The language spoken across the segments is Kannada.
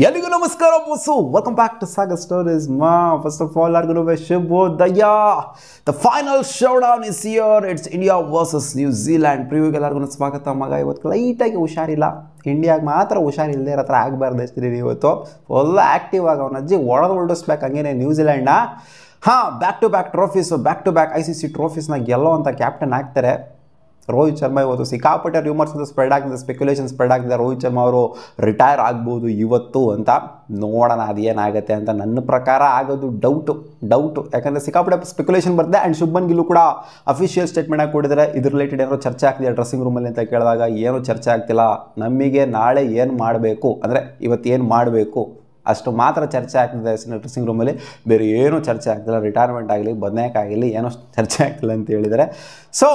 ಎಲ್ಲಿಗೂ ನಮಸ್ಕಾರ ಬಸ್ಸು welcome back to Sagar stories first of all ಆರ್ಗು ಶುಭೋದಯ the final showdown is here it's India versus New Zealand ಪ್ರಿವ್ಯೂಗೆ ಎಲ್ಲರಿಗೂ ಸ್ವಾಗತ ಮಗ ಇವತ್ತು ಲೈಟಾಗಿ ಹುಷಾರಿಲ್ಲ ಇಂಡಿಯಾಗೆ ಮಾತ್ರ ಹುಷಾರಿಲ್ಲದೆ ಇರೋ ಥರ ಆಗಬಾರ್ದು ಅಷ್ಟಿದೆ ಇವತ್ತು ಫುಲ್ ಆ್ಯಕ್ಟಿವ್ ಆಗಿ ಅವನ ಅಜ್ಜಿ ಹೊಡೆಸ್ಬೇಕು ಹಂಗೇನೆ ನ್ಯೂಜಿಲ್ಯಾಂಡ್ನ ಬ್ಯಾಕ್ ಟು ಬ್ಯಾಕ್ ICC ಟ್ರೋಫೀಸ್ನ ಗೆಲ್ಲೋ ಅಂತ ಕ್ಯಾಪ್ಟನ್ ಆಗ್ತಾರೆ ರೋಹಿತ್ ಶರ್ಮಾ ಇವತ್ತು ಸಿಕ್ಕಾಪಟ್ಟೆ ರೂಮರ್ಸ್ ಅಂತ ಸ್ಪ್ರೆಡ್ ಆಗ್ತಿದೆ ಸ್ಪೆಕ್ಯುಲೇಷನ್ ಸ್ಪ್ರೆಡ್ ಆಗ್ತಿದೆ ರೋಹಿತ್ ಶರ್ಮಾ ಅವರು ರಿಟೈರ್ ಆಗ್ಬೋದು ಇವತ್ತು ಅಂತ ನೋಡೋಣ ಅದೇನಾಗುತ್ತೆ ಅಂತ ನನ್ನ ಪ್ರಕಾರ ಆಗೋದು ಡೌಟು ಯಾಕಂದರೆ ಸಿಕ್ಕಾಪಟ್ಟೆ ಸ್ಪೆಕ್ಯುಲೇಷನ್ ಬರ್ತದೆ ಆ್ಯಂಡ್ ಶುಭ್ಮನ್ ಗಿಲ್ಲು ಕೂಡ ಅಫಿಷಿಯಲ್ ಸ್ಟೇಟ್ಮೆಂಟ್ ಆಗಿ ಕೊಟ್ಟಿದ್ದಾರೆ ಇದ್ರ ರಿಲೇಟೆಡ್ ಏನೋ ಚರ್ಚೆ ಆಗ್ತಿದೆ ಡ್ರೆಸ್ಸಿಂಗ್ ರೂಮಲ್ಲಿ ಅಂತ ಕೇಳಿದಾಗ ಏನೂ ಚರ್ಚೆ ಆಗ್ತಿಲ್ಲ ನಮಗೆ ನಾಳೆ ಏನು ಮಾಡಬೇಕು ಅಂದರೆ ಇವತ್ತು ಏನು ಮಾಡಬೇಕು ಅಷ್ಟು ಮಾತ್ರ ಚರ್ಚೆ ಆಗ್ತಿದೆ ಡ್ರೆಸ್ಸಿಂಗ್ ರೂಮಲ್ಲಿ ಬೇರೆ ಏನೂ ಚರ್ಚೆ ಆಗ್ತಿಲ್ಲ ರಿಟೈರ್ಮೆಂಟ್ ಆಗಲಿ ಬದನೇಕಾಗಲಿ ಏನೋ ಚರ್ಚೆ ಆಗ್ತಿಲ್ಲ ಅಂತ ಹೇಳಿದ್ದಾರೆ ಸೊ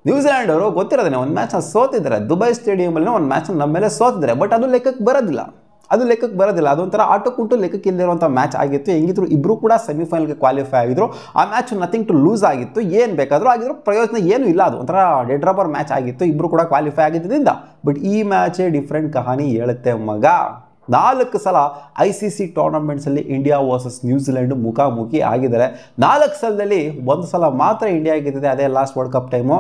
ನ್ಯೂಜಿಲ್ಯಾಂಡ್ ಅವರು ಗೊತ್ತಿರೋದೇನೆ ಒಂದು ಮ್ಯಾಚ್ನ ಸೋತಿದ್ದಾರೆ ದುಬೈ ಸ್ಟೇಡಿಯಮಲ್ಲಿ ಒಂದು ಮ್ಯಾಚ್ನ ನಮ್ಮ ಮೇಲೆ ಸೋತಿದ್ದಾರೆ ಬಟ್ ಅದು ಲೆಕ್ಕಕ್ಕೆ ಬರೋದಿಲ್ಲ ಅದೊಂಥರ ಆಟಕ್ಕುಂಟು ಲೆಕ್ಕಕ್ಕೆ ಇಲ್ಲದಿರುವಂಥ ಮ್ಯಾಚ್ ಆಗಿತ್ತು ಹೆಂಗಿದ್ರು ಇಬ್ಬರು ಕೂಡ ಸೆಮಿಫೈನಲ್ಗೆ ಕ್ವಾಲಿಫೈ ಆಗಿದ್ರು ಆ ಮ್ಯಾಚ್ ನಥಿಂಗ್ ಟು ಲೂಸ್ ಆಗಿತ್ತು ಏನು ಬೇಕಾದರೂ ಆಗಿದ್ರು ಪ್ರಯೋಜನ ಏನೂ ಇಲ್ಲ ಅದು ಒಂಥರ ಡೆಡ್ ರಬ್ಬರ್ ಮ್ಯಾಚ್ ಆಗಿತ್ತು ಇಬ್ಬರು ಕೂಡ ಕ್ವಾಲಿಫೈ ಆಗಿದ್ದರಿಂದ ಬಟ್ ಈ ಮ್ಯಾಚೇ ಡಿಫ್ರೆಂಟ್ ಕಹಾನಿ ಹೇಳುತ್ತೆ ಮಗ 4 ಸಲ ICC ಟೂರ್ನಮೆಂಟ್ಸಲ್ಲಿ ಇಂಡಿಯಾ ವರ್ಸಸ್ ನ್ಯೂಜಿಲೆಂಡ್ ಮುಖಾಮುಖಿ ಆಗಿದ್ದಾರೆ 4 ಸಲದಲ್ಲಿ 1 ಸಲ ಮಾತ್ರ ಇಂಡಿಯಾ ಗೆದ್ದಿದೆ ಅದೇ ಲಾಸ್ಟ್ ವರ್ಲ್ಡ್ ಕಪ್ ಟೈಮು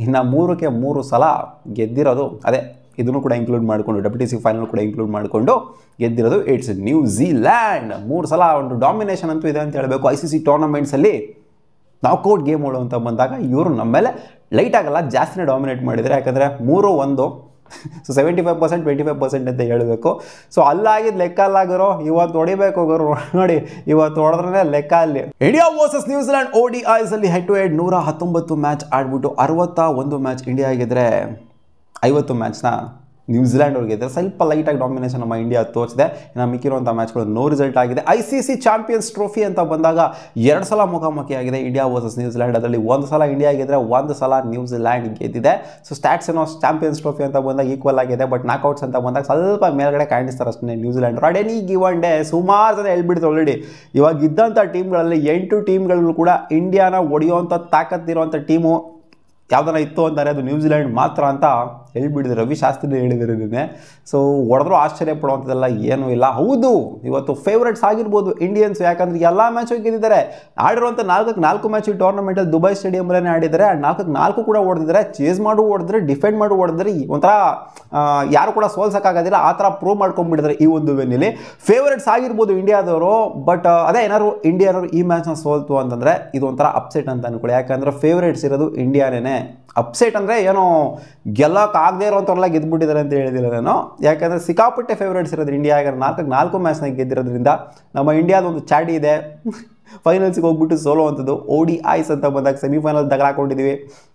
ಇನ್ನು 3 ಸಲ ಗೆದ್ದಿರೋದು ಅದೇ ಇದನ್ನು ಕೂಡ ಇನ್ಕ್ಲೂಡ್ ಮಾಡಿಕೊಂಡು WTC ಫೈನಲ್ ಕೂಡ ಇನ್ಕ್ಲೂಡ್ ಮಾಡಿಕೊಂಡು ಗೆದ್ದಿರೋದು ಇಟ್ಸ್ ನ್ಯೂಜಿಲ್ಯಾಂಡ್ 3 ಸಲ ಒಂದು ಡಾಮಿನೇಷನ್ ಅಂತೂ ಇದೆ ಅಂತ ಹೇಳಬೇಕು ICC ಟೂರ್ನಮೆಂಟ್ಸಲ್ಲಿ ನಾಕೌಟ್ ಗೇಮ್ಗಳು ಅಂತ ಬಂದಾಗ ಇವರು ನಮ್ಮ ಮೇಲೆ ಲೈಟ್ ಆಗಲ್ಲ ಜಾಸ್ತಿನೇ ಡಾಮಿನೇಟ್ ಮಾಡಿದ್ದಾರೆ ಯಾಕಂದರೆ 3-1 ಸೊ 75% 25% ಅಂತ ಹೇಳಬೇಕು ಸೊ ಅಲ್ಲಾಗಿದ್ದು ಲೆಕ್ಕ ಅಲ್ಲಾಗಿರೋ ಇವತ್ತು ಹೊಡಿಬೇಕು ಹೋಗೋರು ನೋಡಿ ಇವತ್ತು ಹೊಡೆದ್ರೆ ಲೆಕ್ಕ ಅಲ್ಲಿ ಇಂಡಿಯಾ ವರ್ಸಸ್ ನ್ಯೂಜಿಲ್ಯಾಂಡ್ ODIs ಅಲ್ಲಿ ಹೆಡ್ ಟು ಹೆಡ್ 119 ಮ್ಯಾಚ್ ಆಡ್ಬಿಟ್ಟು 61 ಮ್ಯಾಚ್ ಇಂಡಿಯಾ ಆಗಿದ್ರೆ 50 ಮ್ಯಾಚ್ನ ನ್ಯೂಜಿಲ್ಯಾಂಡ್ ಅವ್ರಿಗೆ ಇದ್ದರೆ ಸ್ವಲ್ಪ ಲೈಟಾಗಿ ಡಾಮಿನೇಷನ್ ನಮ್ಮ ಇಂಡಿಯಾ ತೋರಿಸಿದೆ ಇನ್ನು ಮಿಕ್ಕಿರುವಂಥ ಮ್ಯಾಚ್ಗಳು ನೋ ರಿಸಲ್ಟ್ ಆಗಿದೆ ICC ಚಾಂಪಿಯನ್ಸ್ ಟ್ರೋಫಿ ಅಂತ ಬಂದಾಗ 2 ಸಲ ಮುಖಾಮುಖಿ ಆಗಿದೆ ಇಂಡಿಯಾ ವರ್ಸಸ್ ನ್ಯೂಜಿಲ್ಯಾಂಡ್ ಅದರಲ್ಲಿ 1 ಸಲ ಇಂಡಿಯಾ ಗೆದ್ದರೆ 1 ಸಲ ನ್ಯೂಜಿಲ್ಯಾಂಡ್ ಗೆದ್ದಿದೆ ಸೊ ಸ್ಟ್ಯಾಟ್ಸ್ ಏನೋ ಚಾಂಪಿಯನ್ಸ್ ಟ್ರೋಫಿ ಅಂತ ಬಂದಾಗ ಈಕ್ವಲ್ ಆಗಿದೆ ಬಟ್ ನಾಕ್ಔಟ್ಸ್ ಅಂತ ಬಂದಾಗ ಸ್ವಲ್ಪ ಮೇಲ್ಗಡೆ ಕಾಣಿಸ್ತಾರೆ ಅಷ್ಟೇ New Zealand at any given day ಸುಮಾರು ಜನ ಹೇಳ್ಬಿಡ್ತು ಆಲ್ರೆಡಿ ಇವಾಗ ಇದ್ದಂಥ ಟೀಮ್ಗಳಲ್ಲಿ 8 ಟೀಮ್ಗಳು ಕೂಡ ಇಂಡಿಯಾನ ಹೊಡೆಯುವಂಥ ತಾಕತ್ತಿರುವಂಥ ಟೀಮು ಯಾವ್ದಾರ ಇತ್ತು ಅಂತಾರೆ ಅದು ನ್ಯೂಜಿಲ್ಯಾಂಡ್ ಮಾತ್ರ ಅಂತ ಹೇಳ್ಬಿಟ್ಟಿದ್ರು ರವಿ ಶಾಸ್ತ್ರಿ ಹೇಳಿದ್ರು ನಿನ್ನೆ ಸೊ ಹೊಡೆದ್ರು ಆಶ್ಚರ್ಯ ಪಡುವಂಥದ್ದೆಲ್ಲ ಏನೂ ಇಲ್ಲ ಹೌದು ಇವತ್ತು ಫೇವ್ರೇಟ್ಸ್ ಆಗಿರ್ಬೋದು ಇಂಡಿಯನ್ಸ್ ಯಾಕಂದ್ರೆ ಎಲ್ಲ ಮ್ಯಾಚು ಗೆದ್ದಿದ್ದಾರೆ ಆಡಿರುವಂಥ 4 ಮ್ಯಾಚ್ ಈ ಟೂರ್ನಮೆಂಟಲ್ಲಿ ದುಬೈ ಸ್ಟೇಡಿಯಮಲ್ಲೇ ಆಡಿದ್ದಾರೆ 4 ಕೂಡ ಹೊಡೆದಿದ್ದಾರೆ ಚೇಸ್ ಮಾಡು ಹೊಡೆದ್ರೆ ಡಿಫೆಂಡ್ ಮಾಡು ಹೊಡೆದ್ರೆ ಒಂಥರ ಯಾರು ಕೂಡ ಸೋಲ್ಸೋಕ್ಕಾಗೋದಿಲ್ಲ ಆ ಥರ ಪ್ರೂವ್ ಮಾಡ್ಕೊಂಡ್ಬಿಟ್ಟಿದ್ದಾರೆ ಈ ಒಂದು ವೆನ್ನಲ್ಲಿ ಫೇವ್ರೇಟ್ಸ್ ಆಗಿರ್ಬೋದು ಇಂಡಿಯಾದವರು ಬಟ್ ಅದೇ ಏನಾದ್ರು ಇಂಡಿಯಾನವರು ಈ ಮ್ಯಾಚ್ನ ಸೋಲ್ತು ಅಂತಂದರೆ ಇದು ಒಂಥರ ಅಪ್ಸೆಟ್ ಅಂತ ಅನ್ಕೊಳ್ಳಿ ಯಾಕಂದರೆ ಫೇವ್ರೇಟ್ಸ್ ಇರೋದು ಇಂಡಿಯಾನೇ ಅಪ್ಸೆಟ್ ಅಂದರೆ ಏನೋ ಗೆಲ್ಲೋಕ್ಕಾಗದೇ ಇರೋಂಥವ್ರೆಲ್ಲ ಗೆದ್ದುಬಿಟ್ಟಿದ್ದಾರೆ ಅಂತ ಹೇಳಿದಿಲ್ಲ ನಾನು ಯಾಕಂದರೆ ಸಿಕ್ಕಾಪಟ್ಟೆ ಫೇವ್ರೇಟ್ಸ್ ಇರೋದು ಇಂಡಿಯಾಗೆ 4 ಮ್ಯಾಚ್ನಾಗ ಗೆದ್ದಿರೋದ್ರಿಂದ ನಮ್ಮ ಇಂಡಿಯಾದೊಂದು ಚಾಡಿ ಇದೆ ಫೈನಲ್ಸಿಗೆ ಹೋಗ್ಬಿಟ್ಟು ಸೋಲೋ ಅಂಥದ್ದು ODIs ಅಂತ ಬಂದಾಗ ಸೆಮಿಫೈನಲ್ ತಗಲಾಕೊಂಡಿದ್ದೀವಿ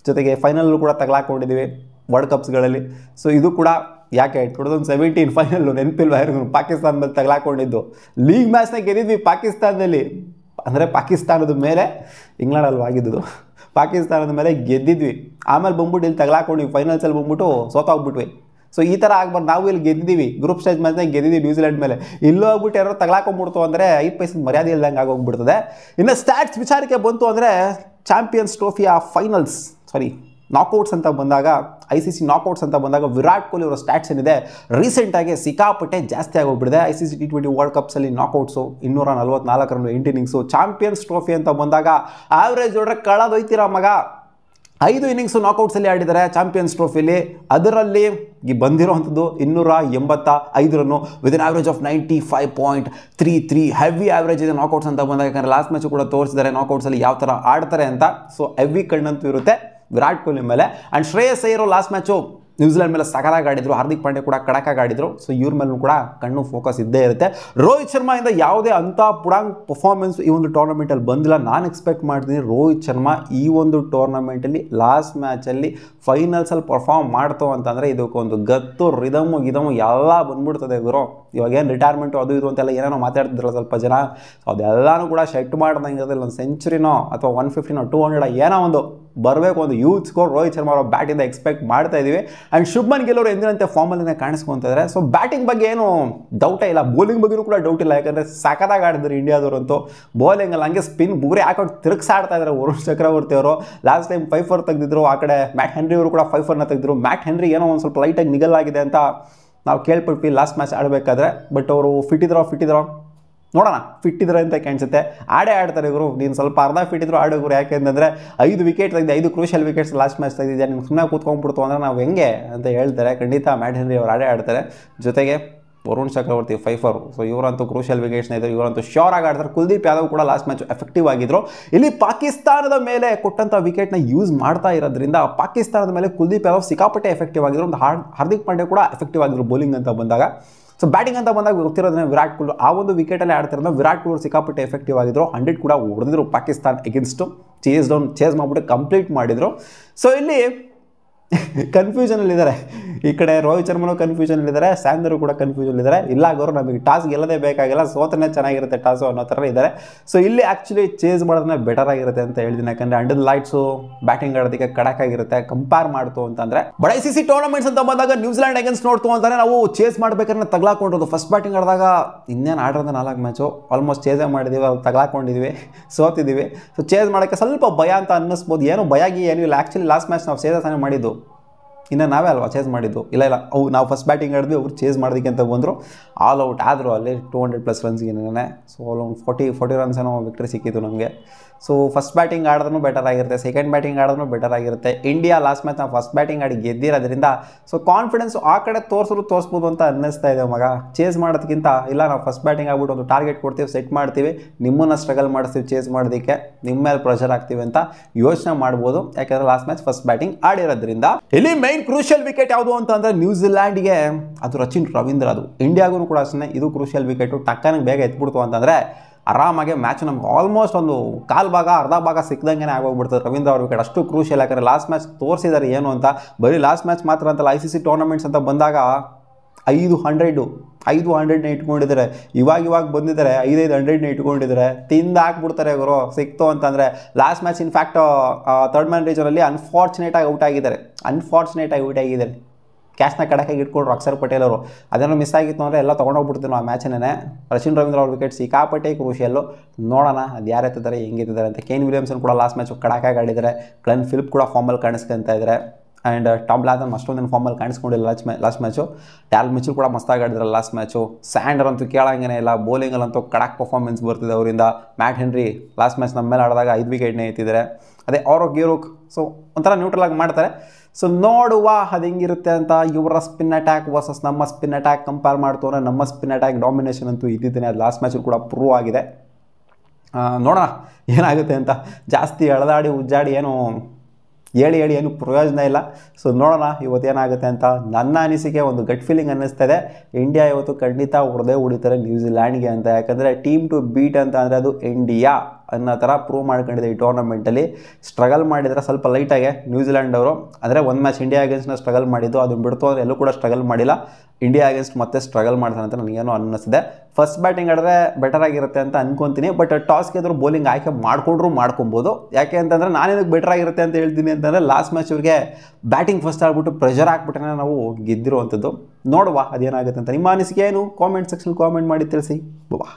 ಜೊತೆಗೆ ಫೈನಲ್ಲೂ ಕೂಡ ತಗಲಾಕೊಂಡಿದ್ದೀವಿ ವರ್ಲ್ಡ್ ಕಪ್ಸ್ಗಳಲ್ಲಿ ಸೊ ಇದು ಕೂಡ ಯಾಕೆ 2017 ಫೈನಲ್ಲು ನೆನಪಿಲ್ವ ಯಾರಿಗೂ ಪಾಕಿಸ್ತಾನ ಮೇಲೆ ತಗಲಾಕೊಂಡಿದ್ದು ಲೀಗ್ ಮ್ಯಾಚ್ನಾಗ ಗೆದ್ದಿದ್ವಿ ಪಾಕಿಸ್ತಾನದಲ್ಲಿ ಅಂದರೆ ಪಾಕಿಸ್ತಾನದ ಮೇಲೆ ಇಂಗ್ಲೆಂಡಲ್ಲಿ ಆಗಿದ್ದು ಪಾಕಿಸ್ತಾನದ ಮೇಲೆ ಗೆದ್ದಿದ್ವಿ ಆಮೇಲೆ ಬಂದ್ಬಿಟ್ಟು ಇಲ್ಲಿ ತಗಲಾಕೊಂಡಿವಿ ಫೈನಲ್ಸಲ್ಲಿ ಬಂದ್ಬಿಟ್ಟು ಸೋತೋಗ್ಬಿಟ್ವಿ ಸೊ ಈ ಥರ ಆಗ್ಬಾರ್ದು ನಾವು ಇಲ್ಲಿ ಗೆದ್ದಿದ್ದೀವಿ ಗ್ರೂಪ್ ಸ್ಟೇಜ್ ಮ್ಯಾಚ್ನಾಗ ಗೆದ್ದಿದ್ದೀವಿ ನ್ಯೂಜಿಲೆಂಡ್ ಮೇಲೆ ಇಲ್ಲೂ ಹೋಗ್ಬಿಟ್ಟು ಯಾರೋ ತಗಲಾಕೊಂಡ್ಬಿಡ್ತು ಅಂದರೆ 5 ಪೈಸೆ ಮರ್ಯಾದೆ ಇಲ್ದಂಗೆ ಆಗೋಗ್ಬಿಡ್ತದೆ ಇನ್ನು ಸ್ಟ್ಯಾಟ್ಸ್ ವಿಚಾರಕ್ಕೆ ಬಂತು ಅಂದರೆ ಚಾಂಪಿಯನ್ಸ್ ಟ್ರೋಫಿಯ ನಾಕೌಟ್ಸ್ ಅಂತ ಬಂದಾಗ ICC ನಾಕೌಟ್ಸ್ ಅಂತ ಬಂದಾಗ ವಿರಾಟ್ ಕೊಹ್ಲಿ ಅವರ ಸ್ಟ್ಯಾಟ್ಸ್ ಏನಿದೆ ರೀಸೆಂಟಾಗಿ ಸಿಕ್ಕಾಪಟ್ಟೆ ಜಾಸ್ತಿ ಆಗೋಗ್ಬಿಟ್ಟಿದೆ ICC T20 ವರ್ಲ್ಡ್ ಕಪ್ಸಲ್ಲಿ knockouts 244 run 8 innings Champions Trophy ಅಂತ ಬಂದಾಗ ಆವ್ರೇಜ್ ನೋಡ್ರೆ ಕಳೆದೊಯ್ತೀರ ಮಗ 5 ಇನ್ನಿಂಗ್ಸು ನಾಕೌಟ್ಸಲ್ಲಿ ಆಡಿದ್ದಾರೆ ಚಾಂಪಿಯನ್ಸ್ ಟ್ರೋಫಿಲಿ ಅದರಲ್ಲಿ ಬಂದಿರೋವಂಥದ್ದು 285 run with an average of 95.33 heavy average ಇದೆ ನಾಕೌಟ್ಸ್ ಅಂತ ಬಂದಾಗ ಯಾಕಂದರೆ ಲಾಸ್ಟ್ ಮ್ಯಾಚು ಕೂಡ ತೋರಿಸಿದ್ದಾರೆ ನಾಕೌಟ್ಸಲ್ಲಿ ಯಾವ ಥರ ಆಡ್ತಾರೆ ಅಂತ ಸೊ ಹೆವಿ ಕಣ್ಣಂತೂ ಇರುತ್ತೆ ವಿರಾಟ್ ಕೊಹ್ಲಿ ಮೇಲೆ and Shreyas Iyer last match New Zealand ಮೇಲೆ ಸಕಲಾಗಿ ಆಡಿದ್ರು ಹಾರ್ದಿಕ್ ಪಾಂಡ್ಯ ಕೂಡ ಕಡಕಾಗಿ ಆಡಿದ್ರು ಸೊ ಇವ್ರ ಮೇಲೂ ಕೂಡ ಕಣ್ಣು ಫೋಕಸ್ ಇದ್ದೇ ಇರುತ್ತೆ ರೋಹಿತ್ ಶರ್ಮಾಯಿಂದ ಯಾವುದೇ ಅಂಥ ಪುಡಾಂಗ್ ಪರ್ಫಾರ್ಮೆನ್ಸ್ ಈ ಒಂದು ಟೂರ್ನಮೆಂಟಲ್ಲಿ ಬಂದಿಲ್ಲ ನಾನು ಎಕ್ಸ್ಪೆಕ್ಟ್ ಮಾಡ್ತೀನಿ ರೋಹಿತ್ ಶರ್ಮಾ ಈ ಒಂದು ಟೂರ್ನಮೆಂಟಲ್ಲಿ ಲಾಸ್ಟ್ ಮ್ಯಾಚಲ್ಲಿ ಫೈನಲ್ಸಲ್ಲಿ ಪರ್ಫಾರ್ಮ್ ಮಾಡ್ತೋ ಅಂತಂದರೆ ಇದಕ್ಕೊಂದು ಗತ್ತು ರಿದಮು ಎಲ್ಲ ಬಂದ್ಬಿಡ್ತದೆ ಗುರು ಇವಾಗೇನು ರಿಟೈರ್ಮೆಂಟು ಅದು ಇದು ಅಂತೆಲ್ಲ ಏನೇನೋ ಮಾತಾಡ್ತಿದ್ರಲ್ಲ ಸ್ವಲ್ಪ ಜನ ಅದೆಲ್ಲನೂ ಕೂಡ ಸೆಟ್ ಮಾಡ್ದಂಗೆ ಒಂದು ಸೆಂಚುರಿನೋ ಅಥವಾ 150ನೋ 200 ಏನೋ ಒಂದು ಬರಬೇಕು ಒಂದು ಯೂತ್ ಸ್ಕೋರ್ ರೋಹಿತ್ ಶರ್ಮಾ ಅವರ ಬ್ಯಾಟಿಂದ ಎಕ್ಸ್ಪೆಕ್ಟ್ ಮಾಡ್ತಾ ಇದ್ದೀವಿ ಆ್ಯಂಡ್ ಶುಭ್ಮನ್ ಗಿಲ್ ಅವರು ಎಂದಿನಂತೆ ಫಾರ್ಮಲ್ಲೇ ಕಾಣಿಸ್ಕೊತಿದ್ದಾರೆ ಸೊ ಬ್ಯಾಟಿಂಗ್ ಬಗ್ಗೆ ಏನು ಡೌಟೇ ಇಲ್ಲ ಬೌಲಿಂಗ್ ಬಗ್ಗೆಯೂ ಕೂಡ ಡೌಟ್ ಇಲ್ಲ ಯಾಕಂದರೆ ಸಖತ್ತಾಗಿ ಆಡಿದ್ರು ಇಂಡಿಯಾದವರಂತೂ ಬೌಲಿಂಗಲ್ಲಿ ಹಂಗೆ ಸ್ಪಿನ್ ಬುಗುರಿ ಹಾಕೊಂಡು ತಿರುಗಿಸಾಡ್ತಾ ಇದ್ದಾರೆ ವರುಣ್ ಚಕ್ರವರ್ತಿ ಅವರು ಲಾಸ್ಟ್ ಟೈಮ್ 5 4 ತೆಗೆದಿದ್ರು ಆ ಕಡೆ ಮ್ಯಾಟ್ ಹೆನ್ರಿ ಅವರು ಕೂಡ 5 4ನ ತೆಗೆದಿದ್ರು ಮ್ಯಾಟ್ ಹೆನ್ರಿ ಏನೋ ಒಂದು ಸ್ವಲ್ಪ ಲೈಟಾಗಿ ನಿಗಲಾಗಿದೆ ಅಂತ ನಾವು ಕೇಳ್ಪಟ್ವಿ ಲಾಸ್ಟ್ ಮ್ಯಾಚ್ ಆಡಬೇಕಾದ್ರೆ. ಬಟ್ ಅವರು ಫಿಟ್ ಇದ್ರೋ ನೋಡೋಣ, ಫಿಟ್ ಇದ್ರೆ ಅಂತ ಕಾಣಿಸುತ್ತೆ. ಆಡ್ತಾರೆ ಇವರು. ನೀನು ಸ್ವಲ್ಪ ಅರ್ಧ ಫಿಟ್ ಇದ್ರು ಆಡೋರು, ಯಾಕೆಂತಂದರೆ 5 ವಿಕೆಟ್ ತೆಗೆದು 5 ಕ್ರೂಷಿಯಲ್ ವಿಕೆಟ್ಸ್ ಲಾಸ್ಟ್ ಮ್ಯಾಚ್ ತೆಗೆದಿದ್ದೆ, ನಿಮ್ಗೆ ಸುಮ್ಮನೆ ಕೂತ್ಕೊಂಡ್ಬಿಡ್ತು ಅಂದರೆ ನಾವು ಹೆಂಗೆ ಅಂತ ಹೇಳ್ತಾರೆ. ಖಂಡಿತ ಮ್ಯಾಟ್ ಹೆನ್ರಿ ಅವರು ಆಡ್ತಾರೆ. ಜೊತೆಗೆ ವರುಣ್ ಚಕ್ರವರ್ತಿ 5-4. ಸೊ ಇವರಂತೂ ಕ್ರೂಷಿಯಲ್ ವಿಕೆಟ್ಸ್ನ ಇದ್ದರು, ಇವರಂತೂ ಶ್ಯೂರ್ ಆಗಿ ಆಡ್ತಾರೆ. ಕುಲ್ದೀಪ್ ಯಾದವ್ ಕೂಡ ಲಾಸ್ಟ್ ಮ್ಯಾಚ್ ಎಫೆಕ್ಟಿವ್ ಆಗಿದ್ರು. ಇಲ್ಲಿ ಪಾಕಿಸ್ತಾನದ ಮೇಲೆ ಕೊಟ್ಟಂಥ ವಿಕೆಟ್ನ ಯೂಸ್ ಮಾಡ್ತಾ ಇರೋದ್ರಿಂದ ಪಾಕಿಸ್ತಾನದ ಮೇಲೆ ಕುಲ್ದೀಪ್ ಯಾದವ್ ಸಿಕ್ಕಾಪಟ್ಟೆ ಎಫೆಕ್ಟಿವ್ ಆಗಿದ್ರು. ಒಂದು ಹಾರ್ದಿಕ್ ಪಾಂಡ್ಯ ಕೂಡ ಎಫೆಕ್ಟಿವ್ ಆಗಿದ್ರು ಬೌಲಿಂಗ್ ಅಂತ ಬಂದಾಗ. ಸೊ ಬ್ಯಾಟಿಂಗ್ ಅಂತ ಬಂದಾಗ ಗೊತ್ತಿರೋದನ್ನ ವಿರಾಟ್ ಕೊಹ್ಲಿ ಆ ಒಂದು ವಿಕೆಟಲ್ಲಿ ಆಡ್ತಿರೋದು. ವಿರಾಟ್ ಕೊಹ್ಲಿ ಸಿಕ್ಕಾಪಟ್ಟೆ ಎಫೆಕ್ಟಿವ್ ಆಗಿದ್ರು. 100 ಕೂಡ ಹೊಡೆದಿದ್ರು ಪಾಕಿಸ್ತಾನ ಎಗೇನ್ಸ್ಟು. ಚೇಸ್ ಮಾಡಿಬಿಟ್ಟು ಕಂಪ್ಲೀಟ್ ಮಾಡಿದರು. ಸೊ ಇಲ್ಲಿ ಕನ್ಫ್ಯೂಷನಲ್ಲಿದ್ದಾರೆ. ಈ ಕಡೆ ರೋಹಿತ್ ಶರ್ಮನೂ ಕನ್ಫ್ಯೂಷನಲ್ಲಿದ್ದಾರೆ, ಸ್ಯಾಂದರು ಕೂಡ ಕನ್ಫ್ಯೂಷನಲ್ಲಿದ್ದಾರೆ. ಇಲ್ಲ ಅವರು ನಮಗೆ ಟಾಸ್ ಗೆಲ್ಲದೇ ಬೇಕಾಗಿಲ್ಲ, ಸೋತನೇ ಚೆನ್ನಾಗಿರುತ್ತೆ ಟಾಸು ಅನ್ನೋ ಥರ ಇದ್ದಾರೆ. ಸೊ ಇಲ್ಲಿ ಆ್ಯಕ್ಚುಲಿ ಚೇಸ್ ಮಾಡೋದನ್ನ ಬೆಟರ್ ಆಗಿರುತ್ತೆ ಅಂತ ಹೇಳ್ತೀನಿ. ಯಾಕಂದರೆ ಅಂಡರ್ ಲೈಟ್ಸು ಬ್ಯಾಟಿಂಗ್ ಆಡೋದಕ್ಕೆ ಕಡಕ್ ಆಗಿರುತ್ತೆ ಕಂಪೇರ್ ಮಾಡ್ತು ಅಂತಂದರೆ. ಬಟ್ ICC ಟೂರ್ನಮೆಂಟ್ಸ್ ಅಂತ ಬಂದಾಗ ನ್ಯೂಜಿಲೆಂಡ್ ಅಗೇನ್ಸ್ಟ್ ನೋಡ್ತು ಅಂತಾನೆ ನಾವು ಚೇಸ್ ಮಾಡ್ಬೇಕಾದ್ರೆ ತಗ್ಲಾಕೊಂಡಿರೋದು. ಫಸ್ಟ್ ಬ್ಯಾಟಿಂಗ್ ಆಡಿದಾಗ ಇನ್ನೇನು ಆಡಿರೋದು 4 ಮ್ಯಾಚು ಆಲ್ಮೋಸ್ಟ್ ಚೇಸೇ ಮಾಡಿದ್ದೀವಿ, ಅಲ್ಲಿ ತಗ್ಲಾಕೊಂಡಿದ್ದೀವಿ, ಸೋತಿದ್ದೀವಿ. ಸೊ ಚೇಸ್ ಮಾಡೋಕ್ಕೆ ಸ್ವಲ್ಪ ಭಯ ಅಂತ ಅನ್ನಿಸ್ಬೋದು. ಏನು ಭಯಾಗಿ ಏನೂ ಇಲ್ಲ. ಆ್ಯಕ್ಚುಲಿ ಲಾಸ್ಟ್ ಮ್ಯಾಚ್ ನಾವು ಸೇಸಾನೆ ಮಾಡಿದ್ದು, ಇನ್ನು ನಾವೇ ಅಲ್ವಾ ಚೇಸ್ ಮಾಡಿದ್ದು. ಇಲ್ಲ ನಾವು ಫಸ್ಟ್ ಬ್ಯಾಟಿಂಗ್ ಆಡಿದ್ವಿ, ಅವ್ರು ಚೇಸ್ ಮಾಡೋದಕ್ಕೆ ಅಂತ ಬಂದರು. ಆಲ್ ಔಟ್ ಆದರು ಅಲ್ಲಿ 200+ ರನ್ಸ್ಗೆ. ಸೊ ಒಂದು 40 ರನ್ಸ್ ಏನೋ ವಿಕ್ಟ್ರಿ ಸಿಕ್ಕಿತ್ತು ನಮಗೆ. ಸೊ ಫಸ್ಟ್ ಬ್ಯಾಟಿಂಗ್ ಆಡಿದ್ರೂ ಬೆಟರ್ ಆಗಿರುತ್ತೆ, ಸೆಕೆಂಡ್ ಬ್ಯಾಟಿಂಗ್ ಆಡಿದ್ರೂ ಬೆಟರ್ ಆಗಿರುತ್ತೆ. ಇಂಡಿಯಾ ಲಾಸ್ಟ್ ಮ್ಯಾಚ್ ನಾವು ಫಸ್ಟ್ ಬ್ಯಾಟಿಂಗ್ ಆಡಿ ಗೆದ್ದಿರೋದ್ರಿಂದ ಸೊ ಕಾನ್ಫಿಡೆನ್ಸು ಆ ಕಡೆ ತೋರಿಸ್ಬೋದು ಅಂತ ಅನ್ನಿಸ್ತಾ ಇದೆ ಮಗ. ಚೇಸ್ ಮಾಡೋದಕ್ಕಿಂತ ಇಲ್ಲ ನಾವು ಫಸ್ಟ್ ಬ್ಯಾಟಿಂಗ್ ಆಗ್ಬಿಟ್ಟು ಒಂದು ಟಾರ್ಗೆಟ್ ಕೊಡ್ತೀವಿ, ಸೆಟ್ ಮಾಡ್ತೀವಿ, ನಿಮ್ಮನ್ನು ಸ್ಟ್ರಗಲ್ ಮಾಡಿಸ್ತೀವಿ ಚೇಸ್ ಮಾಡೋದಕ್ಕೆ, ನಿಮ್ಮ ಮೇಲೆ ಪ್ರೆಷರ್ ಆಗ್ತೀವಿ ಅಂತ ಯೋಚನೆ ಮಾಡ್ಬೋದು. ಯಾಕೆಂದರೆ ಲಾಸ್ಟ್ ಮ್ಯಾಚ್ ಫಸ್ಟ್ ಬ್ಯಾಟಿಂಗ್ ಆಡಿರೋದ್ರಿಂದ. ಇಲ್ಲಿ ಮೈನ್ ಕ್ರೂಷಿಯಲ್ ವಿಕೆಟ್ ಯಾವುದು ಅಂತಂದರೆ ನ್ಯೂಜಿಲ್ಯಾಂಡ್ಗೆ ಅದು ರಚಿನ್ ರವೀಂದ್ರ. ಅದು ಇಂಡಿಯಾಗೂ ಕೂಡ ಅಷ್ಟೇ ಇದು ಕ್ರೂಷಿಯಲ್ ವಿಕೆಟು. ಟಕ್ಕನಿಗೆ ಬೇಗ ಎತ್ಬಿಡ್ತು ಅಂತಂದರೆ ಆರಾಮಾಗಿ ಮ್ಯಾಚ್ ನಮ್ಗೆ ಆಲ್ಮೋಸ್ಟ್ ಒಂದು ಕಾಲು ಭಾಗ ಅರ್ಧ ಭಾಗ ಸಿಕ್ದಂಗೆ ಆಗೋಗ್ಬಿಡ್ತದೆ ರವೀಂದ್ರ ಅವ್ರ ವಿಕೆಟ್. ಅಷ್ಟು ಕ್ರೂಷಿಯಲ್. ಯಾಕಂದರೆ ಲಾಸ್ಟ್ ಮ್ಯಾಚ್ ತೋರಿಸಿದ್ದಾರೆ ಏನು ಅಂತ. ಬರೀ ಲಾಸ್ಟ್ ಮ್ಯಾಚ್ ಮಾತ್ರ ಅಂತಲ್ಲ, ICC ಟೂರ್ನಮೆಂಟ್ಸ್ ಅಂತ ಬಂದಾಗ 500ನ ಇಟ್ಕೊಂಡಿದ್ದಾರೆ. ಇವಾಗ ಬಂದಿದ್ದಾರೆ 500ನ ಇಟ್ಕೊಂಡಿದ್ದಾರೆ. ತಿಂದು ಹಾಕ್ಬಿಡ್ತಾರೆ ಇವರು ಸಿಕ್ತು ಅಂತಂದರೆ. Last match in fact third man ರೀಜನಲ್ಲಿ ಅನ್ಫಾರ್ಚುನೇಟಾಗಿ ಔಟ್ ಆಗಿದ್ದಾರೆ. ಕ್ಯಾಚ್ನ ಕಡಕಾಗಿ ಇಟ್ಕೊಂಡ್ರು ಅಕ್ಷರ್ ಪಟೇಲ್ ಅವರು. ಅದನ್ನು ಮಿಸ್ ಆಗಿತ್ತು ಅಂದರೆ ಎಲ್ಲ ತೊಗೊಂಡೋಗ್ಬಿಡ್ತೀವಿ ಆ ಮ್ಯಾಚನ್ನೇ. ರಚಿನ್ ರವೀಂದ್ರ ಅವ್ರ ವಿಕೆಟ್ ಸಿಕ್ಕಾಪಟ್ಟೆ ಕ್ರೂಷಿಯಲ್ಲು. ನೋಡೋಣ ಅದು ಯಾರು ಎತ್ತಿದ್ದಾರೆ ಹೆಂಗಿದ್ದಾರೆ ಅಂತ. ಕೇನ್ ವಿಲಿಯಮ್ಸನ್ ಕೂಡ ಲಾಸ್ಟ್ ಮ್ಯಾಚು ಕಡಕಾಗಿ ಆಡಿದ್ದಾರೆ. ಗ್ಲೆನ್ ಫಿಲಿಪ್ ಕೂಡ ಫಾರ್ಮಲ್ಲಿ ಕಾಣಿಸ್ಕೊಂತ ಇದ್ದಾರೆ. ಆ್ಯಂಡ್ ಟಾಮ್ ಲಾಥಮ್ ಅಷ್ಟೊಂದೇನು ಫಾರ್ಮಲ್ಲಿ ಕಾಣಿಸ್ಕೊಂಡಿಲ್ಲ ಲಾಸ್ಟ್ ಮ್ಯಾಚು. ಟ್ಯಾಲ್ ಮಿಚೆಲ್ ಕೂಡ ಮಸ್ತಾಗಿ ಆಡಿದ್ರೆ ಲಾಸ್ಟ್ ಮ್ಯಾಚು. ಸ್ಯಾಂಡರ್ ಅಂತೂ ಕೇಳಂಗೇ ಇಲ್ಲ. ಬೌಲಿಂಗಲ್ಲಂತೂ ಕಡಕ್ ಪರ್ಫಾರ್ಮೆನ್ಸ್ ಬರ್ತಿದೆ ಅವರಿಂದ. ಮ್ಯಾಟ್ ಹೆನ್ರಿ ಲಾಸ್ಟ್ ಮ್ಯಾಚ್ ನಮ್ಮ ಮೇಲೆ ಆಡಿದಾಗ 5 ವಿಕೆಟ್ನೇ ಎತ್ತಿದ್ದಾರೆ. ಅದೇ ಗಿರೋಕ್ ಸೊ ಒಂಥರ ನ್ಯೂಟ್ರಲ್ ಆಗಿ ಮಾಡ್ತಾರೆ. ಸೊ ನೋಡುವ ಅದು ಹೆಂಗಿರುತ್ತೆ ಅಂತ. ಇವರ ಸ್ಪಿನ್ ಅಟ್ಯಾಕ್ ವರ್ಸಸ್ ನಮ್ಮ ಸ್ಪಿನ್ ಅಟ್ಯಾಕ್ ಕಂಪೇರ್ ಮಾಡ್ತು ಅಂದರೆ ನಮ್ಮ ಸ್ಪಿನ್ ಅಟ್ಯಾಕ್ ಡಾಮಿನೇಷನ್ ಅಂತೂ ಇದ್ದಿದ್ದೇನೆ. ಅದು ಲಾಸ್ಟ್ ಮ್ಯಾಚಲ್ಲಿ ಕೂಡ ಪ್ರೂವ್ ಆಗಿದೆ. ನೋಡೋಣ ಏನಾಗುತ್ತೆ ಅಂತ. ಜಾಸ್ತಿ ಎಳೆದಾಡಿ ಉಜ್ಜಾಡಿ ಹೇಳಿ ಏನು ಪ್ರಯೋಜನ ಇಲ್ಲ. ಸೊ ನೋಡೋಣ ಇವತ್ತೇನಾಗುತ್ತೆ ಅಂತ. ನನ್ನ ಅನಿಸಿಕೆ ಒಂದು ಗಟ್ ಫೀಲಿಂಗ್ ಅನ್ನಿಸ್ತಾ ಇದೆ, ಇಂಡಿಯಾ ಇವತ್ತು ಖಂಡಿತ ಹೊಡಿತಾರೆ ನ್ಯೂಜಿಲ್ಯಾಂಡ್ಗೆ ಅಂತ. ಯಾಕಂದರೆ ಟೀಮ್ ಟು ಬೀಟ್ ಅಂತ ಅಂದರೆ ಅದು ಇಂಡಿಯಾ ಅನ್ನೋ ಥರ ಪ್ರೂವ್ ಮಾಡ್ಕೊಂಡಿದೆ ಈ ಟೂರ್ನಮೆಂಟಲ್ಲಿ. ಸ್ಟ್ರಗಲ್ ಮಾಡಿದರೆ ಸ್ವಲ್ಪ ಲೈಟಾಗೆ ನ್ಯೂಜಿಲ್ಯಾಂಡ್ ಅವರು. ಅಂದರೆ ಒಂದು ಮ್ಯಾಚ್ ಇಂಡಿಯಾ ಅಗೇನ್ಸ್ಟ್ನ ಸ್ಟ್ರಗಲ್ ಮಾಡಿದ್ದು, ಅದನ್ನು ಬಿಡ್ತು ಅಂದರೆ ಎಲ್ಲೂ ಕೂಡ ಸ್ಟ್ರಗಲ್ ಮಾಡಿಲ್ಲ. ಇಂಡಿಯಾ ಅಗೇನ್ಸ್ಟ್ ಮತ್ತೆ ಸ್ಟ್ರಗಲ್ ಮಾಡ್ತಾನೆ ಅಂತ ನನಗೇನೋ ಅನ್ನಿಸ್ತಿದೆ. ಫಸ್ಟ್ ಬ್ಯಾಟಿಂಗ್ ಆಡಿದ್ರೆ ಬೆಟರ್ ಆಗಿರುತ್ತೆ ಅಂತ ಅನ್ಕೊತೀನಿ. ಬಟ್ ಟಾಸ್ಗೆ ಆದರೂ ಬೌಲಿಂಗ್ ಆಯ್ಕೆ ಮಾಡ್ಕೊಬೋದು. ಯಾಕೆ ಅಂತಂದರೆ ನಾನೇನಕ್ಕೆ ಬೆಟರ್ ಆಗಿರುತ್ತೆ ಅಂತ ಹೇಳ್ತೀನಿ ಅಂತಂದರೆ ಲಾಸ್ಟ್ ಮ್ಯಾಚ್ ಇವ್ರಿಗೆ ಬ್ಯಾಟಿಂಗ್ ಫಸ್ಟ್ ಆಡ್ಬಿಟ್ಟು ಪ್ರೆಷರ್ ಹಾಕ್ಬಿಟ್ರೆ ನಾವು ಗೆದ್ದಿರುವಂಥದ್ದು. ನೋಡುವ ಅದೇನಾಗುತ್ತೆ ಅಂತ. ನಿಮ್ಮ ಅನಿಸಿಕೆ ಏನು ಕಾಮೆಂಟ್ ಸೆಕ್ಷನ್ ಕಾಮೆಂಟ್ ಮಾಡಿ ತಿಳಿಸಿ. ಬಾಬಾ.